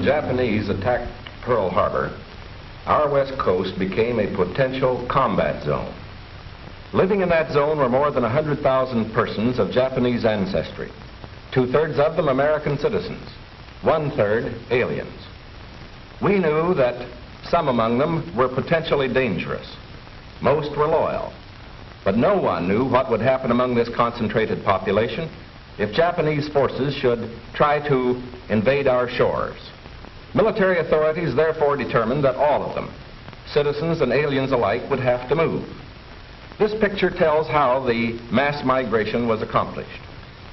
Japanese attacked Pearl Harbor, our west coast became a potential combat zone. Living in that zone were more than 100,000 persons of Japanese ancestry, 2/3 of them American citizens, 1/3 aliens. We knew that some among them were potentially dangerous. Most were loyal. But no one knew what would happen among this concentrated population if Japanese forces should try to invade our shores. Military authorities therefore determined that all of them, citizens and aliens alike, would have to move. This picture tells how the mass migration was accomplished.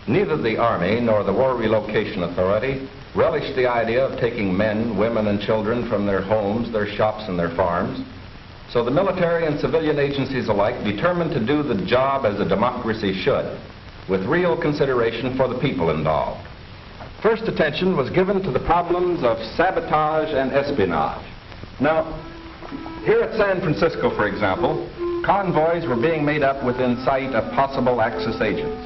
Neither the Army nor the War Relocation Authority relished the idea of taking men, women, and children from their homes, their shops, and their farms. So the military and civilian agencies alike determined to do the job as a democracy should, with real consideration for the people involved. First attention was given to the problems of sabotage and espionage. Now, here at San Francisco, for example, convoys were being made up within sight of possible Axis agents.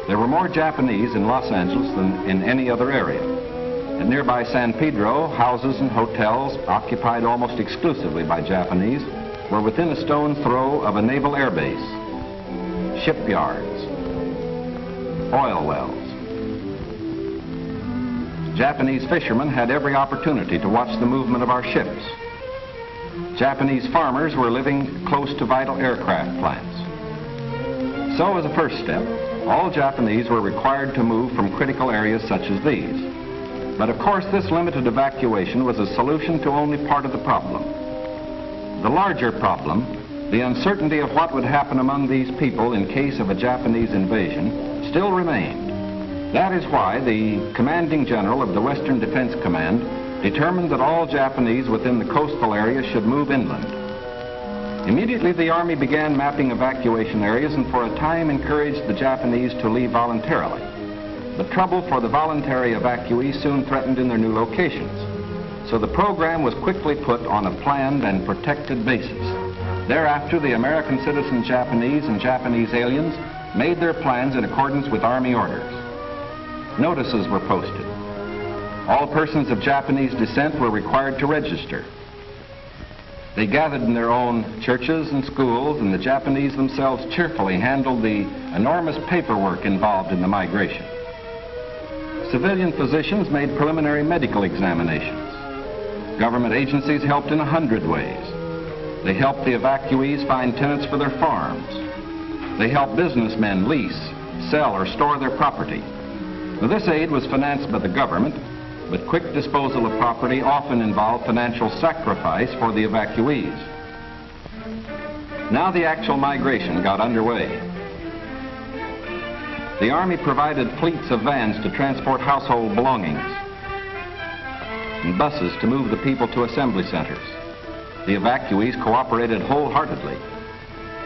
There were more Japanese in Los Angeles than in any other area. At nearby San Pedro, houses and hotels occupied almost exclusively by Japanese were within a stone's throw of a naval air base, shipyards, oil wells. Japanese fishermen had every opportunity to watch the movement of our ships. Japanese farmers were living close to vital aircraft plants. So as a first step, all Japanese were required to move from critical areas such as these. But of course, this limited evacuation was a solution to only part of the problem. The larger problem, the uncertainty of what would happen among these people in case of a Japanese invasion, still remained. That is why the commanding general of the Western Defense Command determined that all Japanese within the coastal area should move inland. Immediately, the Army began mapping evacuation areas and for a time encouraged the Japanese to leave voluntarily. The trouble for the voluntary evacuees soon threatened in their new locations. So the program was quickly put on a planned and protected basis. Thereafter, the American citizen Japanese and Japanese aliens made their plans in accordance with Army orders. Notices were posted. All persons of Japanese descent were required to register. They gathered in their own churches and schools, and the Japanese themselves cheerfully handled the enormous paperwork involved in the migration. Civilian physicians made preliminary medical examinations. Government agencies helped in 100 ways. They helped the evacuees find tenants for their farms. They helped businessmen lease, sell, or store their property. Now, this aid was financed by the government, but quick disposal of property often involved financial sacrifice for the evacuees. Now the actual migration got underway. The Army provided fleets of vans to transport household belongings and buses to move the people to assembly centers. The evacuees cooperated wholeheartedly.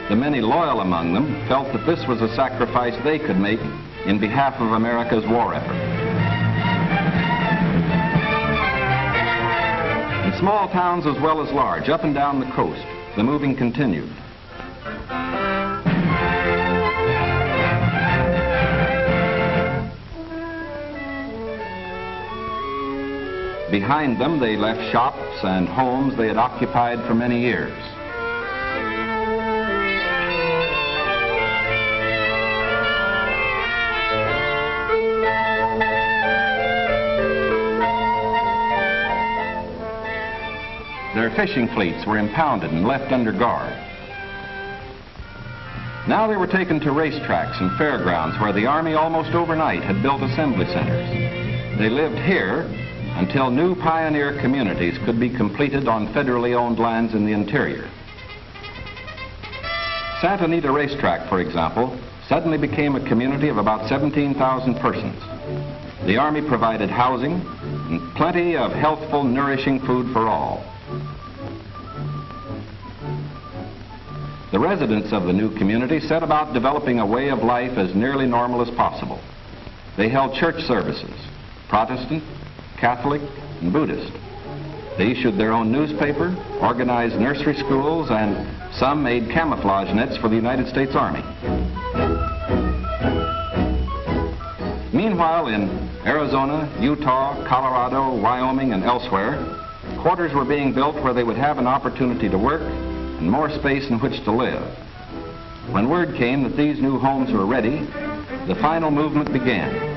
The many loyal among them felt that this was a sacrifice they could make in behalf of America's war effort. In small towns as well as large, up and down the coast, the moving continued. Behind them, they left shops and homes they had occupied for many years. Their fishing fleets were impounded and left under guard. Now they were taken to racetracks and fairgrounds where the Army almost overnight had built assembly centers. They lived here until new pioneer communities could be completed on federally owned lands in the interior. Santa Anita Racetrack, for example, suddenly became a community of about 17,000 persons. The Army provided housing and plenty of healthful, nourishing food for all. The residents of the new community set about developing a way of life as nearly normal as possible. They held church services, Protestant, Catholic, and Buddhist. They issued their own newspaper, organized nursery schools, and some made camouflage nets for the United States Army. Meanwhile, in Arizona, Utah, Colorado, Wyoming, and elsewhere, quarters were being built where they would have an opportunity to work and more space in which to live. When word came that these new homes were ready, the final movement began.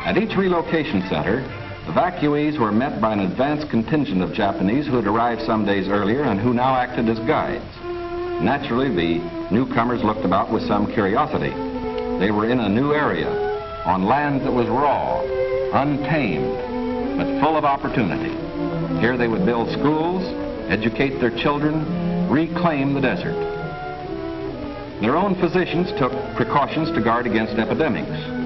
At each relocation center, evacuees were met by an advance contingent of Japanese who had arrived some days earlier and who now acted as guides. Naturally, the newcomers looked about with some curiosity. They were in a new area, on land that was raw, untamed, but full of opportunity. Here they would build schools, educate their children, reclaim the desert. Their own physicians took precautions to guard against epidemics.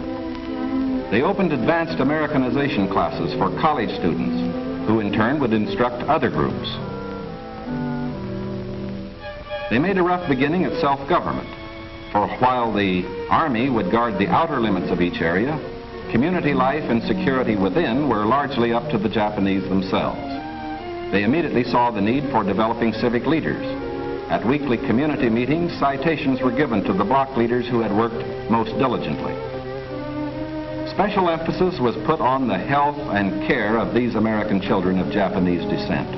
They opened advanced Americanization classes for college students, who in turn would instruct other groups. They made a rough beginning at self-government, for while the Army would guard the outer limits of each area, community life and security within were largely up to the Japanese themselves. They immediately saw the need for developing civic leaders. At weekly community meetings, citations were given to the block leaders who had worked most diligently. Special emphasis was put on the health and care of these American children of Japanese descent.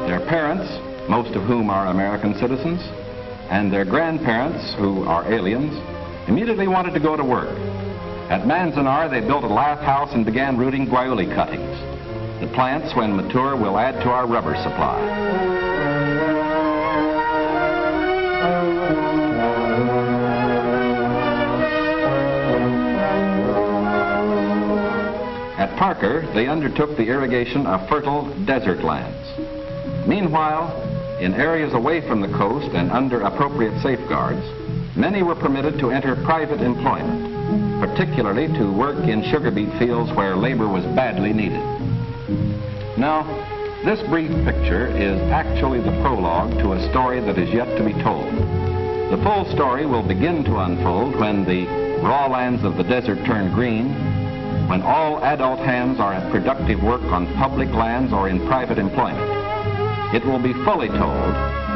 Their parents, most of whom are American citizens, and their grandparents, who are aliens, immediately wanted to go to work. At Manzanar, they built a lath house and began rooting guayuli cuttings. The plants, when mature, will add to our rubber supply. At Parker, they undertook the irrigation of fertile desert lands. Meanwhile, in areas away from the coast and under appropriate safeguards, many were permitted to enter private employment, particularly to work in sugar beet fields where labor was badly needed. Now, this brief picture is actually the prologue to a story that is yet to be told. The full story will begin to unfold when the raw lands of the desert turn green, when all adult hands are at productive work on public lands or in private employment. It will be fully told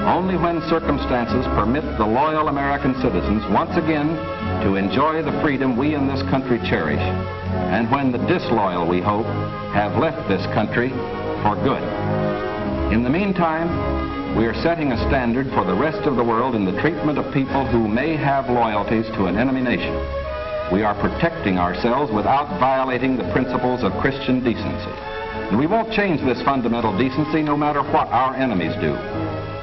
only when circumstances permit the loyal American citizens once again to enjoy the freedom we in this country cherish, and when the disloyal, we hope, have left this country for good. In the meantime, we are setting a standard for the rest of the world in the treatment of people who may have loyalties to an enemy nation. We are protecting ourselves without violating the principles of Christian decency. And we won't change this fundamental decency no matter what our enemies do.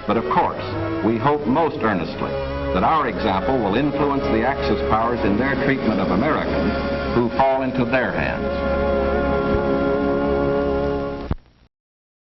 But of course, we hope most earnestly that our example will influence the Axis powers in their treatment of Americans who fall into their hands.